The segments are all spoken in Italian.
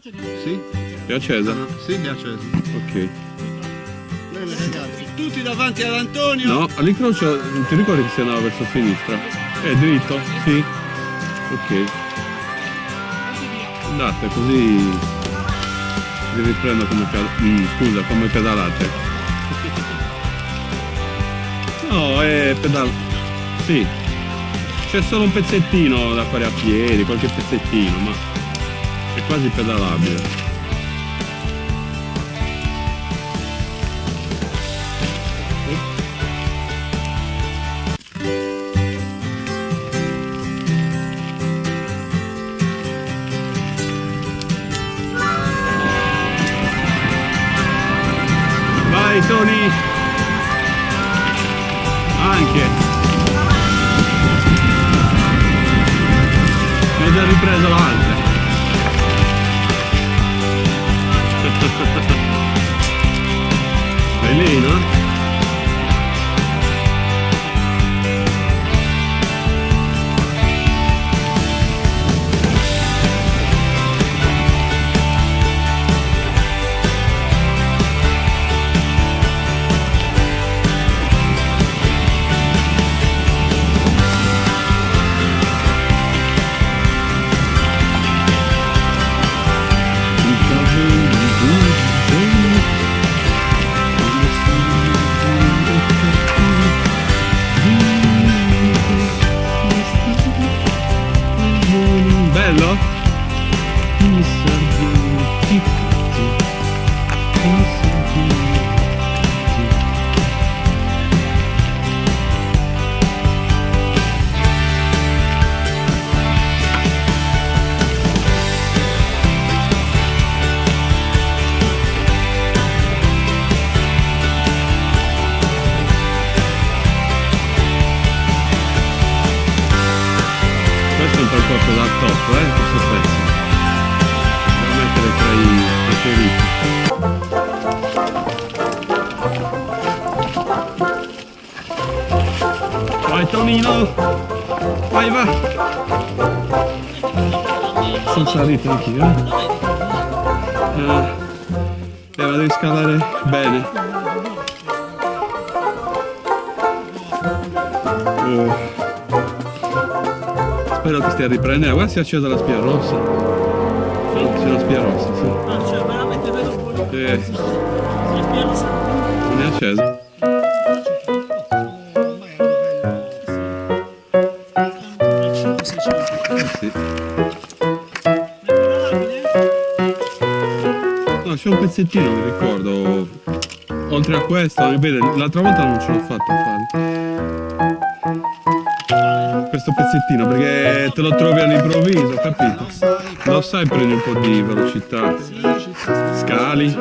Sì? È accesa? Sì, è accesa. Ok. Bene ragazzi. Tutti davanti ad Antonio. No, all'incrocio non ti ricordi che si andava verso sinistra? È dritto? Sì. Ok. Andate così vi riprendo come scusa, come pedalate. No, è sì. C'è solo un pezzettino da fare a piedi, qualche pezzettino, ma è quasi pedalabile. Vai Tony! Anche! Mi hai già ripreso l'altra! È lì, no? Bello? Questo è un percorso da top, questo pezzo. Devo mettere tra i preferiti. Vai Tonino! Vai, va! Sono salito anch'io, la devi scalare bene. Spero che stia a riprendere. Guarda si è accesa la spia rossa. C'è la spia rossa, sì. Ah, cioè veramente vedo pure. Non è accesa. Sì. No, c'è un pezzettino, mi ricordo. Oltre a questo, vede, l'altra volta non ce l'ho fatto a fare. Questo pezzettino perché te lo trovi all'improvviso, capito? Lo sai, prendi un po' di velocità, scali.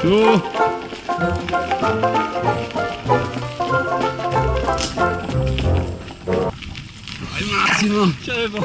Su! Al massimo! C'avevo.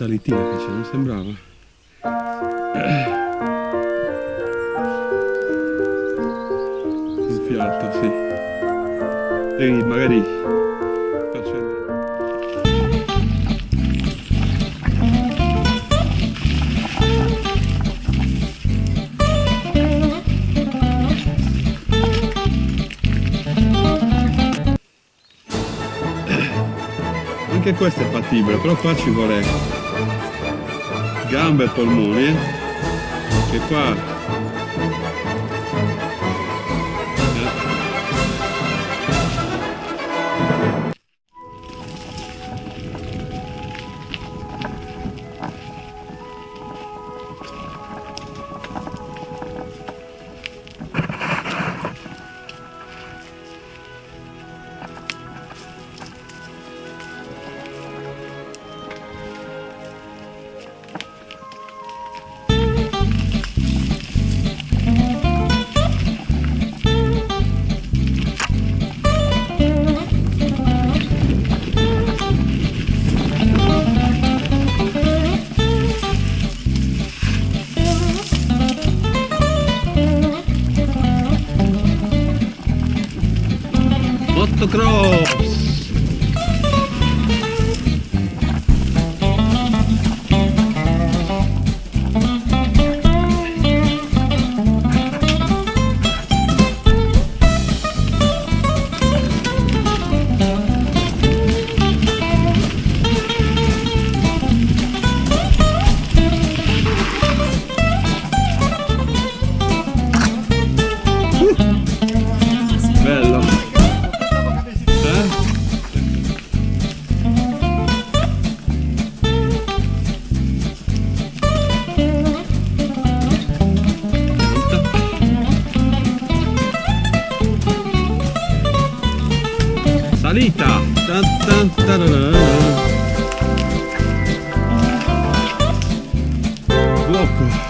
salitina che c'è, non sembrava? Un fiato, sì. E magari faccio vedere. Anche questo è fattibile, però qua ci vuole gambe e polmoni, che qua motocross. Bello. Salita. Tan, tan, tararara. Blocco.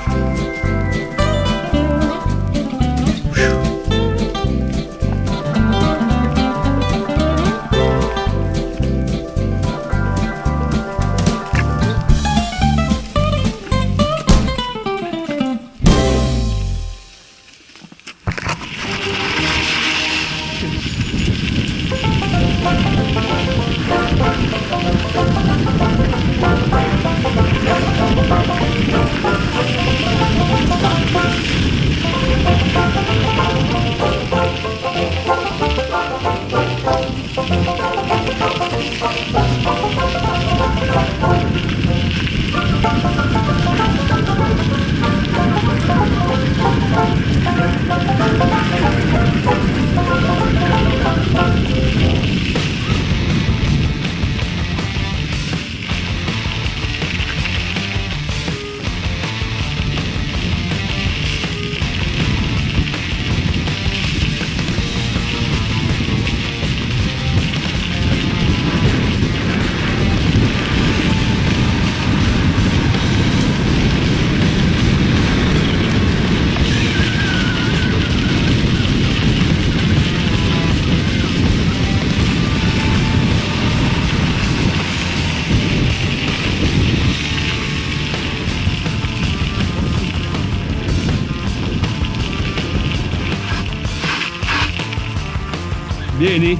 Vieni.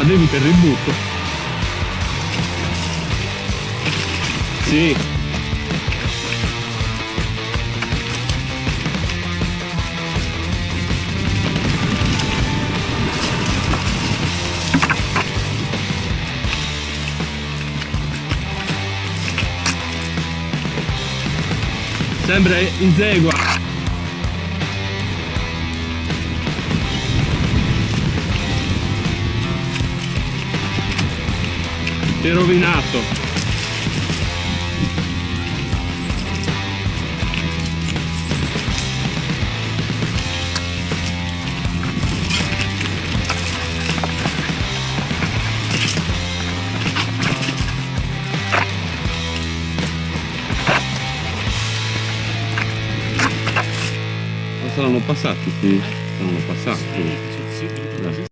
Arrivi per il butto. Sì. Sempre insegua. Ti è rovinato. Saranno passati, sì. lasciano passare.